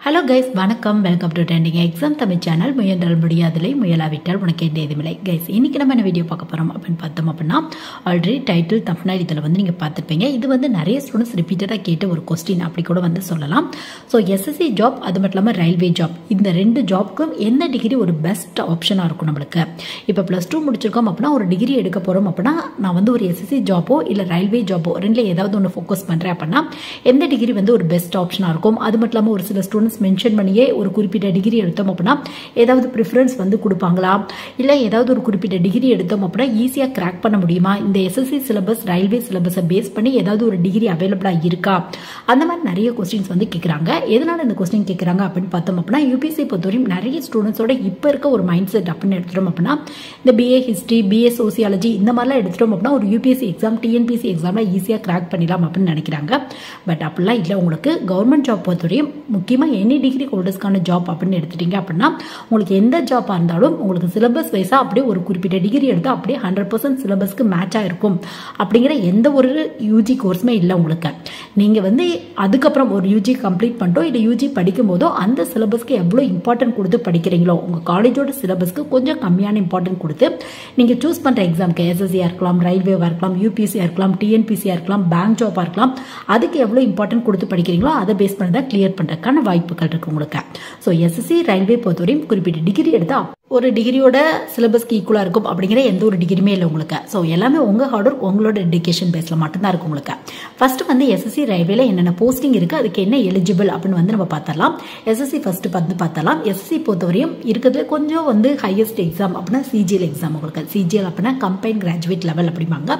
Hello guys, வணக்கம். Welcome to trending exam Tamil channel. முயன்றால் முடியாதில்லை, முயலாவிட்டால் உனக்கு எதுவுமில்லை. கைஸ், இன்னைக்கு நம்ம என்ன வீடியோ பார்க்க போகிறோம் அப்படின்னு பார்த்தோம் அப்படின்னா, ஆல்ரெடி டைட்டில் தம்ப்நெயில் இதில் வந்து நீங்கள் பார்த்துருப்பீங்க. இது வந்து நிறைய ஸ்டூடெண்ட்ஸ் ரிப்பீட்டடாக கேட்ட ஒரு கொஸ்டின் அப்படி கூட வந்து சொல்லலாம். ஸோ எஸ்எஸ்சி ஜாப், அது மட்டும் இல்லாமல் ரயில்வே ஜாப், இந்த ரெண்டு ஜாப்க்கும் என்ன டிகிரி ஒரு பெஸ்ட் ஆப்ஷனாக இருக்கும் நம்மளுக்கு? இப்போ +2 முடிச்சிருக்கோம் அப்படின்னா ஒரு டிகிரி எடுக்க போகிறோம் அப்படின்னா, நான் வந்து ஒரு எஸ்எஸ்சி ஜாப்போ இல்லை ரயில்வே ஜாப்போ ரெண்டில் ஏதாவது ஒன்று ஃபோக்கஸ் பண்ணுறேன் அப்படின்னா எந்த டிகிரி வந்து ஒரு பெஸ்ட் ஆப்ஷனாக இருக்கும்? அது மட்டும் இல்லாமல் ஒரு சில ஸ்டூடெண்ட்ஸ் மென்ஷன் பண்ணியே ஒரு குறிப்பிட்ட டிகிரி எடுத்தோம் அப்படின்னா ஏதாவது ப்ரிஃபரன்ஸ் வந்து கொடுப்பாங்களா, இல்லை ஏதாவது ஒரு குறிப்பிட்ட டிகிரி எடுத்தோம் அப்படின்னா ஈஸியாக கிராக் பண்ண முடியுமா, இந்த எஸ்எஸ்சி சிலபஸ் ரயில்வே சிலபஸை பேஸ் பண்ணி ஏதாவது ஒரு டிகிரி அவைலபிளாக இருக்கா, அந்த மாதிரி நிறைய கொஸ்டின்ஸ் வந்து கேட்குறாங்க. எதனால இந்த கொஸ்டின் கேட்குறாங்க அப்படின்னு பார்த்தோம் அப்படின்னா, யூபிஎஸ்சி பொறுத்தவரையும் நிறைய ஸ்டூடெண்ட்ஸோட இப்போ இருக்க ஒரு மைண்ட் செட் அப்படின்னு எடுத்துட்டோம் அப்படின்னா, இந்த பிஏ ஹிஸ்ட்ரி, பிஏ சோசியாலஜி இந்த மாதிரிலாம் எடுத்துட்டோம் அப்படின்னா ஒரு யூபிஎஸ்சி எக்ஸாம், டிஎன்பிஎஸ்சி எக்ஸாமில் ஈஸியாக கிராக் பண்ணிடலாம் அப்படின்னு நினைக்கிறாங்க. பட் அப்படிலாம் இல்லை. உங்களுக்கு கவர்மெண்ட் ஜாப் பொறுத்தவரையும் முக்கியமாக எனி டிகிரி ஹோல்டர்ஸ்க்கான ஜாப் அப்படின்னு எடுத்துட்டீங்க அப்படின்னா உங்களுக்கு எந்த ஜாப்பாக இருந்தாலும் உங்களுக்கு சிலபஸ் வைஸாக அப்படியே ஒரு குறிப்பிட்ட டிகிரி எடுத்து அப்படியே 100% சிலபஸ்க்கு மேட்சாக இருக்கும் அப்படிங்கிற எந்த ஒரு யூஜி கோர்ஸுமே இல்லை உங்களுக்கு. நீங்கள் வந்து அதுக்கப்புறம் ஒரு யூஜி கம்ப்ளீட் பண்ணிட்டோ இல்லை யூஜி படிக்கும் போதோ அந்த சிலபஸ்க்கு எவ்வளோ இம்பார்ட்டன்ட் கொடுத்து படிக்கிறீங்களோ, உங்கள் காலேஜோட சிலபஸ்க்கு கொஞ்சம் கம்மியான இம்பார்ட்டன்ட் கொடுத்து நீங்கள் சூஸ் பண்ணுற எக்ஸாமுக்கு எஸ்எஸ்சியாக இருக்கலாம், ரயில்வேவாக இருக்கலாம், யூபிஎஸ்சியாக இருக்கலாம், டிஎன்பிசியாக இருக்கலாம், பேங்க் ஜாப்பாக இருக்கலாம், அதுக்கு எவ்வளோ இம்பார்ட்டன்ட் கொடுத்து படிக்கிறீங்களோ அதை பேஸ் பண்ணி தான் கிளியர் பண்ணுறதுக்கான வாய்ப்புகள் இருக்கு உங்களுக்கு. ஸோ எஸ்எஸ்சி ரயில்வே பொறுத்தவரையும் குறிப்பிட்ட டிகிரி எடுத்தால் ஒரு டிகிரியோட சிலபஸ்க்கு ஈக்குவலாக இருக்கும் அப்படிங்கிற எந்த ஒரு டிகிரியுமே இல்லை உங்களுக்கு. ஸோ எல்லாமே உங்கள் ஹார்ட் ஒர்க், உங்களோட டெடிகேஷன் பேஸில் மட்டும்தான் இருக்கும் உங்களுக்கு. ஃபர்ஸ்ட் வந்து எஸ்எஸ்சி ரயில்வேல என்னென்ன போஸ்டிங் இருக்குது, அதுக்கு என்ன எலிஜிபிள் அப்படின்னு வந்து நம்ம பார்த்தரலாம். எஸ்எஸ்சி ஃபர்ஸ்ட் வந்து பார்த்தரலாம். எஸ்எஸ்சி பொறுத்தவரையும் இருக்கிறது கொஞ்சம் வந்து ஹையஸ்ட் எக்ஸாம் அப்படின்னா சிஜிஎல் எக்ஸாம் உங்களுக்கு. சிஜிஎல் அப்படின்னா கம்பைன் கிராஜுவேட் லெவல் அப்படிம்பாங்க.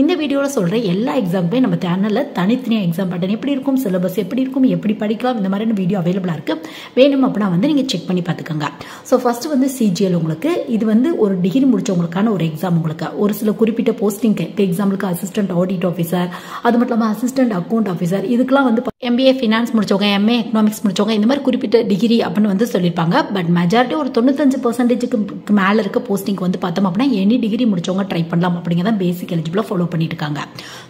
இந்த வீடியோவில் சொல்கிற எல்லா எக்ஸாமுமே நம்ம சேனலில் தனித்தனியாக எக்ஸாம் பேட்டர்ன் எப்படி இருக்கும், சிலபஸ் எப்படி இருக்கும், எப்படி படிக்கலாம், இந்த மாதிரியான வீடியோ அவைலபிளாக இருக்குது. வேணும் அப்படின்னா வந்து நீங்கள் செக் பண்ணி பார்த்துக்கோங்க. ஸோ ஃபர்ஸ்ட் வந்து சிஜிஎல் உங்களுக்கு. இது வந்து ஒரு டிகிரி முடிச்சவங்களுக்கான ஒரு எக்ஸாம் உங்களுக்கு. ஒரு சில குறிப்பிட்ட போஸ்டிங், எக்ஸாம்பிளுக்கு அசிஸ்டன்ட் ஆடிட் ஆஃபீஸர், அது மட்டும் இல்லாமல் அசிஸ்டன்ட் அக்கௌண்ட் ஆஃபீஸர், இதுக்கெல்லாம் வந்து எம்பிஏ ஃபினான்ஸ் முடிச்சவங்க, எம்ஏ எக்கனாமிக்ஸ் முடிச்சவங்க, இந்த மாதிரி குறிப்பிட்ட டிகிரி அப்படின்னு வந்து சொல்லியிருப்பாங்க. பட் மெஜாரிட்டி ஒரு 95% மேலே இருக்க போஸ்டிங் வந்து பார்த்தோம் அப்படின்னா எனி டிகிரி முடிச்சவங்க ட்ரை பண்ணலாம் அப்படிங்கிறத பேசிக் எலிஜிபிளாக ஃபாலோ பண்ணிட்டு இருக்காங்க.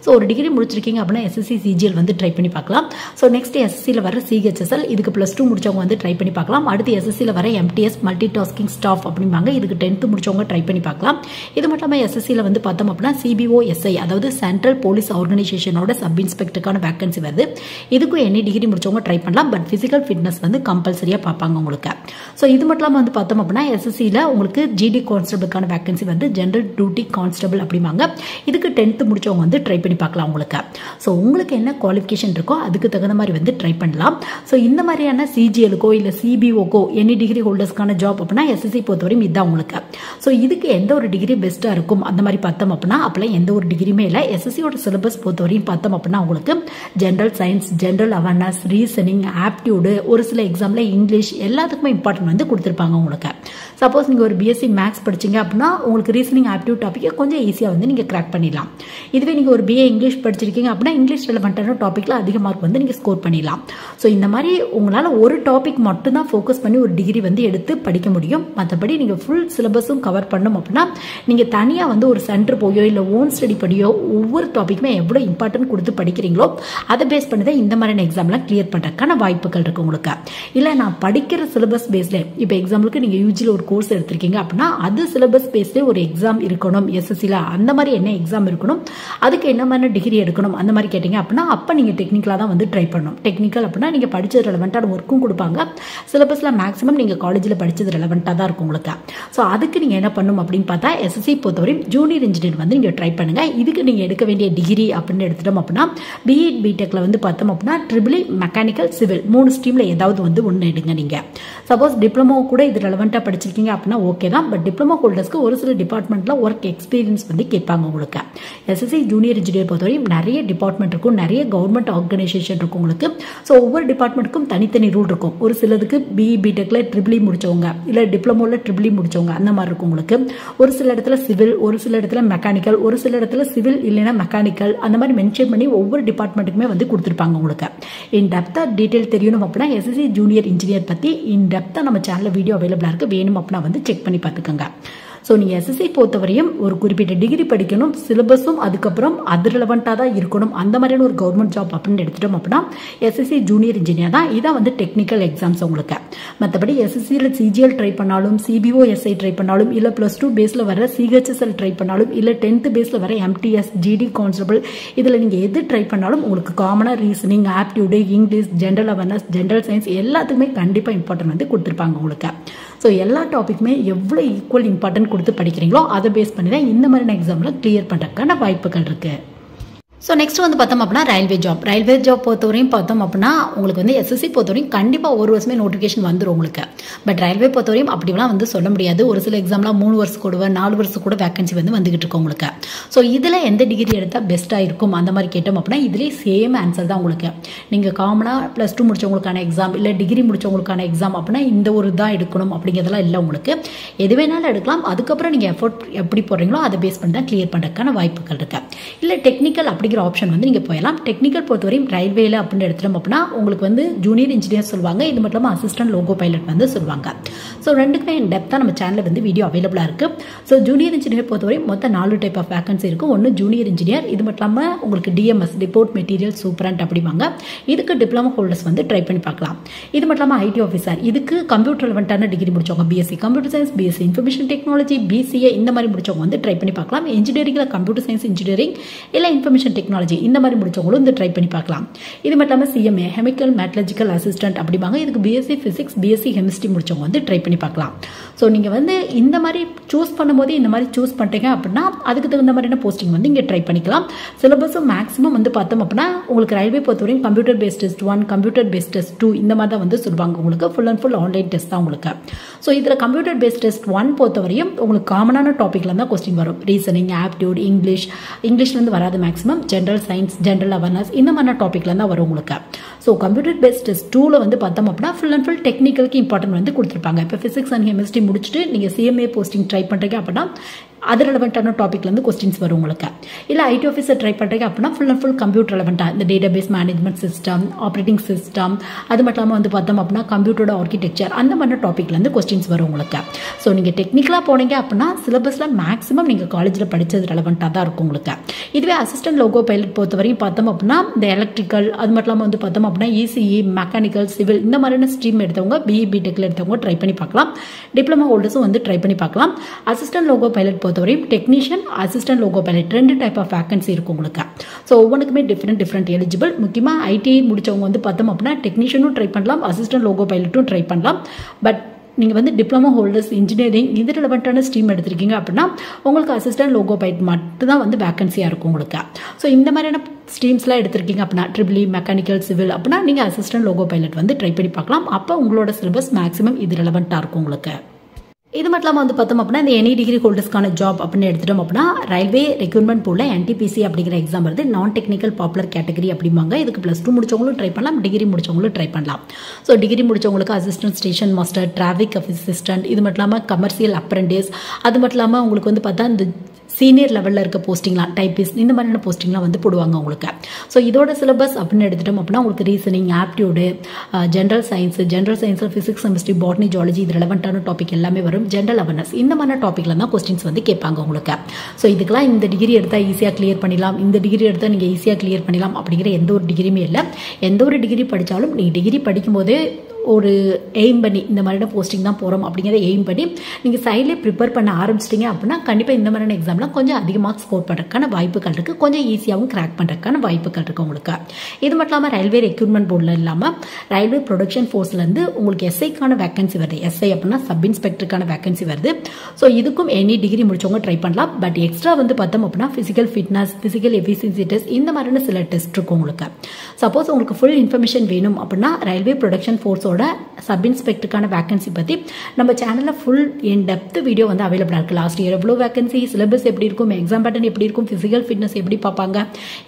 ஸோ ஒரு டிகிரி முடிச்சிருக்கீங்க அப்படின்னா எஸ்எஸ்சி சிஜிஎல் வந்து ட்ரை பண்ணி பார்க்கலாம். ஸோ நெக்ஸ்ட் எஸ்எஸ்சியில் வர சிஹெச்எஸ்எல், இதுக்கு +2 முடிச்சவங்க வந்து ட்ரை பண்ணி பார்க்கலாம். அடுத்து எஸ்எஸ்சியில் வர எம்டிஎஸ் மல்டி டாஸ்கிங் ஸ்டாஃப் அப்படிம்பாங்க, இதுக்கு 10th முடிச்சவங்க ட்ரை பண்ணி பார்க்கலாம். இது மட்டும் இல்லாமல் எஸ்எஸ்சியில் வந்து பார்த்தோம் அப்படின்னா சிபிஓஎஸ்ஐ, அதாவது சென்ட்ரல் போலீஸ் ஆர்கனைசேஷனோட சப் இன்ஸ்பெக்டருக்கான வேகன்சி வருது. இதுக்கும் எனி டிகிரி முடிச்சவங்க ட்ரை பண்ணலாம். பட் பிசிக்கல் ஃபிட்னஸ் வந்து கம்பல்சரியாக பார்ப்பாங்க உங்களுக்கு. ஸோ இது மட்டும் இல்லாமல் வந்து பார்த்தோம் அப்படின்னா எஸ்எஸ்சியில் உங்களுக்கு ஜிடி கான்ஸ்டபிளுக்கான வேகன்சி வந்து ஜென்ரல் டியூட்டி கான்ஸ்டபிள் அப்படிம்பாங்க. இதுக்கு 10th முடிச்சவங்க வந்து ட்ரை பண்ணி பார்க்கலாம் உங்களுக்கு. ஸோ உங்களுக்கு என்ன குவாலிஃபிகேஷன் இருக்கோ அதுக்கு தகுந்த மாதிரி வந்து ட்ரை பண்ணலாம். ஸோ இந்த மாதிரியான சிஜிஎலுக்கோ இல்லை சிபிஓக்கோ எனி டிகிரி ஹோல்டர்ஸ்க்கான ஜாப் அப்படின்னா எஸ்எஸ்சி பொறுத்தவரையும் இதுதான் உங்களுக்கு. ஸோ இதுக்கு எந்த ஒரு டிகிரி பெஸ்ட்டாக இருக்கும் அந்த மாதிரி பார்த்தோம் அப்படின்னா அப்பெல்லாம் எந்த ஒரு டிகிரியுமே இல்லை. எஸ்எஸ்சியோட சிலபஸ் பொறுத்தவரையும் பார்த்தோம் அப்படின்னா உங்களுக்கு general science, general awareness, reasoning, aptitude, ஒரு சில எக்ஸாமில் இங்கிலீஷ் எல்லாத்துக்குமே இம்பார்ட்டன்ட் வந்து கொடுத்துருப்பாங்க உங்களுக்கு. சப்போஸ் நீங்கள் ஒரு பிஎஸ்சி மேக்ஸ் படிச்சிங்க அப்படின்னா உங்களுக்கு ரீசனிங், ஆப்டியூட் டாப்பிக்கை கொஞ்சம் ஈஸியாக வந்து நீங்கள் கிராக் பண்ணிடலாம். இதுவே நீங்கள் ஒரு பிஏ இங்கிலீஷ் படிச்சிருக்கீங்க அப்படின்னா இங்கிலீஷ் ரெலவெண்ட்டான டாப்பிக்கில் அதிக மார்க் வந்து நீங்கள் ஸ்கோர் பண்ணிடலாம். ஸோ இந்த மாதிரி உங்களால் ஒரு டாபிக் மட்டும்தான் ஃபோக்கஸ் பண்ணி ஒரு டிகிரி வந்து எடுத்து படிக்க முடியும். மற்றபடி நீங்கள் ஃபுல் சிலபஸும் கவர் பண்ணணும் அப்படின்னா நீங்கள் தனியாக வந்து ஒரு சென்டர் போயோ இல்லை ஓன் ஸ்டடி படியோ ஒவ்வொரு டாப்பிக்குமே எவ்வளோ இம்பார்ட்டன்ட் கொடுத்து படிக்கிறீங்களோ அதை பேஸ் பண்ணி தான் இந்த மாதிரியான எக்ஸாம்லாம் கிளியர் பண்ணுறதுக்கான வாய்ப்புகள் இருக்குது உங்களுக்கு. இல்லை நான் படிக்கிற சிலபஸ் பேஸ்லேயே, இப்போ எக்ஸாம்பிளுக்கு நீங்கள் யூஜியில் ஒரு கோர்ஸ் எடுத்திருக்கீங்க அப்படின்னா அது சிலபஸ் பேஸ்லேயே ஒரு எக்ஸாம் இருக்கணும் எஸ்எஸ்சியில், அந்த மாதிரி என்ன எக்ஸாம் இருக்கணும், அதுக்கு என்ன மாதிரி டிகிரி எடுக்கணும் அந்த மாதிரி கேட்டிங்க அப்படின்னா அப்போ நீங்கள் டெக்னிக்கலாக தான் வந்து ட்ரை பண்ணணும். டெக்னிக்கல் அப்படின்னா நீங்கள் படித்தது ரெலவெண்ட்டான ஒர்க்கும் கொடுப்பாங்க. சிலபஸில் மேக்ஸிமம் நீங்கள் காலேஜில் படித்தது ரெலவெண்ட்டாக தான் இருக்கும் உங்களுக்கு. ஸோ அதுக்கு நீங்கள் என்ன பண்ணணும் அப்படின்னு பார்த்தா எஸ்எஸ்சி பொறுத்தவரையும் ஜூனியர் இன்ஜினியர் வந்து நீங்கள் ட்ரை பண்ணுங்கள். இதுக்கு நீங்கள் எடுக்க வேண்டிய டிகிரி அப்படின்னு எடுத்துட்டோம் அப்படின்னா பிஎட் பிடெக்கில் வந்து பார்த்தோம் அப்படின்னா ட்ரிபிள் மெக்கானிக்கல், சிவில் 3 ஸ்ட்ரீமில் ஏதாவது வந்து ஒன்று எடுங்க நீங்கள். சப்போஸ் டிப்ளமோ கூட இது ரெலவெண்ட்டாக படிச்சிருக்கீங்க அப்படின்னா ஓகே தான். பட் டிப்ளமோ ஹோல்டர்ஸ்க்கு ஒரு சில டிபார்ட்மெண்ட்டில் ஒர்க் எக்ஸ்பீரியன்ஸ் வந்து கேட்பாங்க உங்களுக்கு. எஸ்எஸ்சி ஜூனியர் இன்ஜினியர் பொறுத்தவரையும் நிறைய டிபார்ட்மெண்ட் இருக்கும், நிறைய கவர்மெண்ட் ஆர்கனைசேஷன் இருக்கும் உங்களுக்கு. ஸோ ஒவ்வொரு டிபார்ட்மெண்ட்டுக்கும் தனித்தனி ரூல் இருக்கும். ஒரு சிலதுக்கு பிஇ பிடெக்கில் ட்ரிபிள் முடிச்சவங்க, இல்லை டிப்ளமோவில் ட்ரிபிள் முடிச்சவங்க அந்த மாதிரி இருக்கும் உங்களுக்கு. ஒரு சில இடத்துல சிவில், ஒரு சில இடத்துல மெக்கானிக்கல், ஒரு சில இடத்துல சிவில் இல்லைன்னா மெக்கானிக்கல், அந்த மாதிரி மென்ஷன் பண்ணி ஒவ்வொரு டிபார்ட்மெண்ட்டுக்குமே வந்து கொடுத்துருப்பாங்க உங்களுக்கு. இன் டெப்த்தாக டீட்டெயில் தெரியணும் அப்படின்னா எஸ்எஸ்சி ஜூனியர் இன்ஜினியர் பற்றி இன் டெப்த்தாக நம்ம சேனலில் வீடியோ அவைலபிளாக இருக்குது. வேணும் அப்படின்னா வந்து செக் பண்ணி பார்த்துக்கோங்க. ஸோ நீங்கள் எஸ்எஸ்சி பொறுத்தவரையும் ஒரு குறிப்பிட்ட டிகிரி படிக்கணும், சிலபஸும் அதுக்கப்புறம் அது ரிலவெண்ட்டாக தான் இருக்கணும். அந்த மாதிரியான ஒரு கவர்மெண்ட் ஜாப் அப்படின்னு எடுத்துட்டோம் அப்படின்னா எஸ்எஸ்சி ஜூனியர் இன்ஜினியர் தான். இதான் வந்து டெக்னிக்கல் எக்ஸாம்ஸ் உங்களுக்கு. மற்றபடி எஸ்எஸ்சியில் சிஜிஎல் ட்ரை பண்ணாலும், சிபிஓ எஸ்ஐ ட்ரை பண்ணாலும், இல்லை +2 பேஸில் வர சிஹெச்எஸ்எல் ட்ரை பண்ணாலும், இல்லை 10th பேஸில் வர எம்டிஎஸ், ஜிடி கான்ஸ்டபிள், இதில் நீங்கள் எது ட்ரை பண்ணாலும் உங்களுக்கு காமனாக reasoning, aptitude, English, general awareness, general science எல்லாத்துக்குமே கண்டிப்பாக இம்பார்ட்டன்ட் வந்து கொடுத்துருப்பாங்க உங்களுக்கு. ஸோ எல்லா டாப்பிக்குமே எவ்வளோ ஈக்குவல் இம்பார்ட்டன்ட் கொடுத்து படிக்கிறீங்களோ அதை பேஸ் பண்ணி தான் இந்த மாதிரியான எக்ஸாமில் கிளியர் பண்ணுறதுக்கான வாய்ப்புகள் இருக்குது. ஸோ நெக்ஸ்ட் வந்து பார்த்தோம் அப்படின்னா ரயில்வே ஜாப் பொறுத்தவரையும் பார்த்தோம் அப்படின்னா உங்களுக்கு வந்து எஸ்எஸ்சி பொறுத்தவரையும் கண்டிப்பாக ஒரு வருஷமே நோட்டிஃபிகேஷன் வந்துடும் உங்களுக்கு. பட் ரயில்வே பொறுத்தவரையும் அப்படிலாம் வந்து சொல்ல முடியாது. ஒரு சில எக்ஸாம்லாம் 3 வருஷம் கூட 4 வருஷம் கூட வேகன்சி வந்து வந்துகிட்டு இருக்கும் உங்களுக்கு. ஸோ இதில் எந்த டிகிரி எடுத்தால் பெஸ்ட்டாக இருக்கும் அந்த மாதிரி கேட்டோம் அப்படின்னா இதுலேயே சேம் ஆன்சர் தான் உங்களுக்கு. நீங்கள் காமனாக +2 முடிச்சவங்களுக்கான எக்ஸாம், இல்லை டிகிரி முடிச்சவங்களுக்கான எக்ஸாம் அப்படின்னா இந்த ஒரு தான் எடுக்கணும் அப்படிங்கிறதெல்லாம் இல்லை உங்களுக்கு. எது வேணாலும் எடுக்கலாம். அதுக்கப்புறம் நீங்கள் எஃபோர்ட் எப்படி போடுறீங்களோ அதை பேஸ் பண்ணி தான் கிளியர் பண்ணுறதுக்கான வாய்ப்புகள் இருக்கு. இல்லை டெக்னிக்கல் அப்படி ஆப்ஷன் வந்து நீங்க போயலாம். டெக்னிக்கல் பொறுத்தவரையும் ரயில்வேல அப்படின்னு எடுத்துட்டோம் அப்படின்னா உங்களுக்கு வந்து ஜூனியர் இன்ஜினியர் சொல்லுவாங்க. இது மட்டும் இல்லாமல் அசிஸ்டன்ட் லோகோ பைலட் வந்து சொல்லுவாங்க. ஸோ ரெண்டுக்குமே டெப்த்தாக நம்ம சேனலில் வந்து வீடியோ அவைலபிளாக இருக்கு. ஸோ ஜூனியர் இன்ஜினியர் பொறுத்தவரை மொத்தம் 4 டைப் ஆஃப் வேகன்சி இருக்கும். ஒன்று ஜூனியர் இன்ஜினியர், இது மட்டும் இல்லாமல் உங்களுக்கு டிஎம்எஸ், டிபோர்ட் மெட்டீரியல் சூப்பரண்ட் அப்படிவாங்க. இதுக்கு டிப்ளமோ ஹோல்டர்ஸ் வந்து ட்ரை பண்ணி பார்க்கலாம். இது மட்டும் இல்லாமல் ஐடி ஆஃபீஸர், இதுக்கு கம்ப்யூட்டர் ரிலவெண்டான டிகிரி முடிச்சவங்க, BSc computer science, BSc information technology, BCA இந்த மாதிரி முடிச்சவங்க வந்து ட்ரை பண்ணி பார்க்கலாம். இன்ஜினியரிங்ல கம்ப்யூட்டர் சயின்ஸ் இன்ஜினியரிங் இல்லை இன்ஃபர்மேஷன் டெக்னாலஜி இந்த மாதிரி முடிச்சவங்களும் இந்த ட்ரை பண்ணி பார்க்கலாம். இது மட்டும் இல்லாமல் சிஎம்ஏ, கெமிக்கல் மெட்டலர்ஜிக்கல் அசிஸ்டன்ட் அப்படிவாங்க. இதுக்கு பிஎஸ்சி பிசிக்ஸ், பிஎஸ்சி கெமிஸ்ட்ரி முடிச்சவங்க வந்து ட்ரை பண்ணி பார்க்கலாம். ஸோ நீங்கள் வந்து இந்த மாதிரி சூஸ் பண்ணும்போது இந்த மாதிரி சூஸ் பண்ணிட்டீங்க அப்படின்னா அதுக்கு தகுந்த மாதிரியான போஸ்டிங் வந்து இங்கே ட்ரை பண்ணிக்கலாம். சிலபஸும் மேக்ஸிமம் வந்து பார்த்தோம் அப்படின்னா உங்களுக்கு ரயில்வே பொறுத்தவரையும் computer based test 1, computer based test 2 இந்த மாதிரி தான் வந்து சொல்லுவாங்க உங்களுக்கு. Full and full online test தான் உங்களுக்கு. ஸோ இதில் கம்ப்யூட்டர் பேஸ்ட் டெஸ்ட் 1 பொறுத்தவரையும் உங்களுக்கு காமனான டாப்பிக்ல தான் கொஸ்டின் வரும். ரீசனிங், ஆப்டிடியூட், இங்கிலீஷ்லேருந்து வராது. Maximum general science, general awareness இந்த மாதிரி டாப்பிக்ல தான் வரும் உங்களுக்கு. ஸோ கம்ப்யூட்டர் பேஸ்ட் டெஸ்ட் 2ல வந்து பார்த்தோம் அப்படின்னா ஃபுல் அண்ட் ஃபுல் டெக்னிக்கலுக்கு இம்பார்ட்டன்ட் வந்து கொடுத்துருப்பாங்க. இப்போ பிசிக்ஸ் அண்ட் கெமிஸ்ட்ரி முடிச்சுட்டு நீங்கள் சிஎம்ஏ போஸ்டிங் ட்ரை பண்ணுறீங்க அப்படின்னா அது ரெலவெண்டான டாப்பிக்லேருந்து கொஸ்டின்ஸ் வரும் உங்களுக்கு. இல்லை ஐடி ஆஃபீஸர் ட்ரை பண்ணுறீங்க அப்படின்னா ஃபுல் அண்ட் ஃபுல் கம்ப்யூட்டர் ரெலவெண்டாக இந்த database management system, operating system, அது மட்டும் இல்லாமல் வந்து பார்த்தோம் அப்படின்னா கம்ப்யூட்டரோட ஆர்கிடெக்சர் அந்த மாதிரி டாப்பிக்லேருந்து கொஸ்டின்ஸ் வரும் உங்களுக்கு. ஸோ நீங்கள் டெக்னிக்கலாக போனீங்க அப்படின்னா சிலபஸில் மேக்ஸிமம் நீங்கள் காலேஜில் படித்தது ரெலவெண்டாக தான் இருக்கும் உங்களுக்கு. இதுவே அசிஸ்டன்ட் லோகோ பைலட் பொறுத்தவரையும் பார்த்தோம் அப்படின்னா இந்த எலக்ட்ரிக்கல், அது மட்டும் இல்லாமல் வந்து பார்த்தோம் அப்படின்னா இசிஇ, மெக்கானிக்கல், சிவில் இந்த மாதிரியான ஸ்ட்ரீம் எடுத்தவங்க, பிஇ பிடெக்கில் எடுத்தவங்க ட்ரை பண்ணி பார்க்கலாம். டிப்ளமோ ஹோல்டர்ஸும் வந்து ட்ரை பண்ணி பார்க்கலாம். அசிஸ்டன்ட் லோகோ பைலட் பொறுத்தவரையும் technician, assistant loco pilot 2 type of vacancy இருக்கும் உங்களுக்கு. ஸோ ஒவ்வொன்றுக்குமே டிஃப்ரெண்ட் எலிஜிபிள். முக்கியமாக ஐடிஐ முடிச்சவங்க வந்து பார்த்தோம் அப்படின்னா டெக்னீஷியனும் ட்ரை பண்ணலாம், அசிஸ்டன்ட் லோகோ பைலட்டும் ட்ரை பண்ணலாம். பட் நீங்கள் வந்து டிப்ளமோ ஹோல்டர்ஸ், இன்ஜினியரிங் இது ரிலவெண்டான ஸ்ட்ரீம் எடுத்திருக்கீங்க அப்படின்னா உங்களுக்கு அசிஸ்டன்ட் லோகோ பைலட் மட்டும் தான் வந்து வேகன்சியாக இருக்கும் உங்களுக்கு. ஸோ இந்த மாதிரியான ஸ்ட்ரீம்ஸ்லாம் எடுத்திருக்கீங்க அப்படின்னா ட்ரிபிள், மெக்கானிக்கல், சிவில் அப்படின்னா நீங்கள் அசிஸ்டன்ட் லோகோ பைலட் வந்து ட்ரை பண்ணி பார்க்கலாம். அப்போ உங்களோட சிலபஸ் மேக்ஸிமம் இது ரிலவெண்ட்டாக இருக்கும் உங்களுக்கு. இது மட்டும் இல்லாமல் வந்து பார்த்தோம் அப்படின்னா இந்த எனி டிகிரி ஹோல்டர்ஸ்க்கான ஜாப் அப்படின்னு எடுத்துட்டோம் அப்படின்னா ரயில்வே ரெக்ரூட்மெண்ட் போல என்டிபிசி அப்படிங்கிற எக்ஸாம் வருது. நான் டெக்னிக்கல் பாப்புலர் கேட்டகரி அப்படிம்பாங்க. இதுக்கு +2 முடிச்சவங்களும் ட்ரை பண்ணலாம், டிகிரி முடிச்சவங்களும் ட்ரை பண்ணலாம். ஸோ டிகிரி முடிச்சவங்களுக்கு assistant station master, traffic assistant, இது மட்டும் இல்லாமல் கமர்ஷியல் அப்ரெண்டிஸ், அது மட்டும் இல்லாமல் உங்களுக்கு வந்து பார்த்தா இந்த சீனியர் லெவலில் இருக்க போஸ்டிங்லாம், டைப்பிஸ்ட் இந்த மாதிரியான போஸ்டிங்லாம் வந்து போடுவாங்க உங்களுக்கு. ஸோ இதோட சிலபஸ் அப்படின்னு எடுத்துட்டோம் அப்படின்னா உங்களுக்கு ரீசனிங், ஆப்டிடியூடு, ஜென்ரல் சயின்ஸில் ஃபிசிக்ஸ், கெமிஸ்ட்ரி, பாட்னி, ஜுவாலஜி இது ரெலவெண்டான டாபிக் எல்லாமே வரும். ஜென்ரல் அவேர்னஸ் இந்த மாதிரி டாப்பிக்ல தான் கொஸ்டின்ஸ் வந்து கேட்பாங்க உங்களுக்கு. ஸோ இதுக்கெல்லாம் இந்த டிகிரி எடுத்தால் ஈஸியாக கிளியர் பண்ணிடலாம், இந்த டிகிரி எடுத்தால் நீங்கள் ஈஸியாக கிளியர் பண்ணிடலாம் அப்படிங்கிற எந்த ஒரு டிகிரியுமே இல்லை. எந்த ஒரு டிகிரி படித்தாலும் நீங்கள் டிகிரி படிக்கும்போதே ஒரு எய்ம் பண்ணி இந்த மாதிரியான போஸ்டிங் தான் போகிறோம் அப்படிங்கிறத எய்ம் பண்ணி நீங்கள் சைட்லேயே ப்ரிப்பேர் பண்ண ஆரம்பிச்சிட்டிங்க அப்படின்னா கண்டிப்பாக இந்த மாதிரியான எக்ஸாம்லாம் கொஞ்சம் அதிகமாக ஸ்கோர் பண்ணுறதுக்கான வாய்ப்புகள் இருக்குது, கொஞ்சம் ஈஸியாகவும் கிராக் பண்ணுறதுக்கான வாய்ப்புகள் இருக்குது உங்களுக்கு. இது மட்டும் இல்லாமல் ரயில்வே ரெக்ரூட்மெண்ட் போர்டில் இல்லாமல் ரயில்வே ப்ரொடக்ஷன் ஃபோர்ஸ்லேருந்து உங்களுக்கு எஸ்ஐக்கான வேகன்சி வருது. எஸ்ஐ அப்படின்னா சப் இன்ஸ்பெக்டருக்கான வேகன்சி வருது. ஸோ இதுக்கும் எனி டிகிரி முடிச்சவங்க ட்ரை பண்ணலாம். பட் எக்ஸ்ட்ரா வந்து பார்த்தோம் அப்படின்னா physical fitness, physical efficiency test இந்த மாதிரியான சில டெஸ்ட் இருக்கும் உங்களுக்கு. சப்போஸ் உங்களுக்கு ஃபுல் இன்ஃபர்மேஷன் வேணும் அப்படின்னா ரயில்வே ப்ரொடக்ஷன் ஃபோர்ஸோட சப் இன்ஸ்பெக்டருக்கான வேகன்சி பற்றி நம்ம சேனலில் ஃபுல் இன் டெப்த் வீடியோ வந்து அவைலபிளாக இருக்குது. லாஸ்ட் இயர் எவ்வளோ வேகன்சி, சிலபஸ் எப்படி இருக்கும், எக்ஸாம் பேட்டர்ன் எப்படி இருக்கும், ஃபிசிக்கல் ஃபிட்னஸ் எப்படி பார்ப்பாங்க,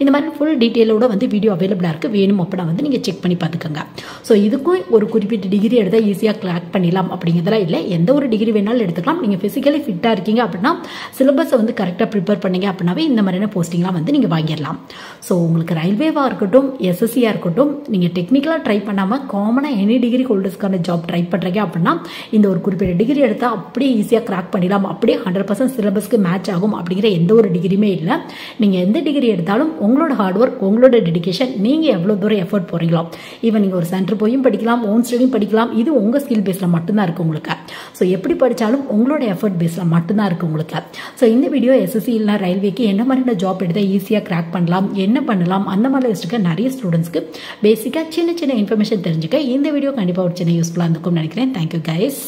இந்த மாதிரி ஃபுல் டீட்டெயிலோட வந்து வீடியோ அவைலபிளாக இருக்குது. வேணும் அப்படின்னா வந்து நீங்கள் செக் பண்ணி பார்த்துக்கோங்க. ஸோ இதுக்கும் ஒரு குறிப்பிட்ட டிகிரி எடுத்தால் ஈஸியாக கிராக் பண்ணிடலாம் அப்படிங்கிறதெல்லாம் இல்லை. எந்த ஒரு டிகிரி வேணாலும் எடுத்துக்கலாம். நீங்கள் ஃபிசிக்கலி ஃபிட்டாக இருக்கீங்க அப்படின்னா சிலபஸை வந்து கரெக்டாக ப்ரிப்பேர் பண்ணீங்க அப்படின்னாவே இந்த மாதிரியான போஸ்டிங்லாம் வந்து நீங்கள் வாங்கிடலாம். ஸோ உங்களுக்கு ரயில்வேவாக இருக்கட்டும், எஸ்எஸ்சியாக இருக்கட்டும், நீங்கள் டெக்னிக்கலாக ட்ரை பண்ணாமல் காமனாக எனி டிகிரி டிகிரி ஹோல்டர்ஸ்க்கான ஜாப் ட்ரை பண்ணுறீங்க அப்படின்னா இந்த ஒரு குறிப்பிட்ட டிகிரி எடுத்தால் அப்படியே ஈஸியாக கிராக் பண்ணிடலாம், அப்படியே 100% சிலபஸ்க்கு மேட்ச் ஆகும் அப்படிங்கிற எந்த ஒரு டிகிரியுமே இல்லை. நீங்கள் எந்த டிகிரி எடுத்தாலும் உங்களோட ஹார்ட் ஒர்க், உங்களோட டெடிகேஷன், நீங்கள் எவ்வளோ தூரம் எஃபர்ட் போகிறீங்களோ, ஈவன் நீங்கள் ஒரு சென்டர் போயும் படிக்கலாம், ஓன் ஸ்டடியும் படிக்கலாம், இது உங்கள் ஸ்கில் பேஸில் மட்டும்தான் இருக்குது உங்களுக்கு. ஸோ எப்படி படித்தாலும் உங்களோட எஃபர்ட் பேஸில் மட்டும்தான் இருக்குது உங்களுக்கு. ஸோ இந்த வீடியோ எஸ்எஸ்சி இல்லை ரயில்வேக்கு என்ன மாதிரியான ஜாப் எடுத்தால் ஈஸியாக கிராக் பண்ணலாம், என்ன பண்ணலாம், அந்த மாதிரி வச்சுருக்க நிறைய ஸ்டூடெண்ட்ஸ்க்கு பேசிக்காக சின்ன சின்ன இன்ஃபர்மேஷன் தெரிஞ்சுக்க இந்த வீடியோ கண்டிப்பாக ஒரு சின்ன யூஸ்ஃபுல்லாக இருந்துக்கும்னு நினைக்கிறேன். Thank you guys.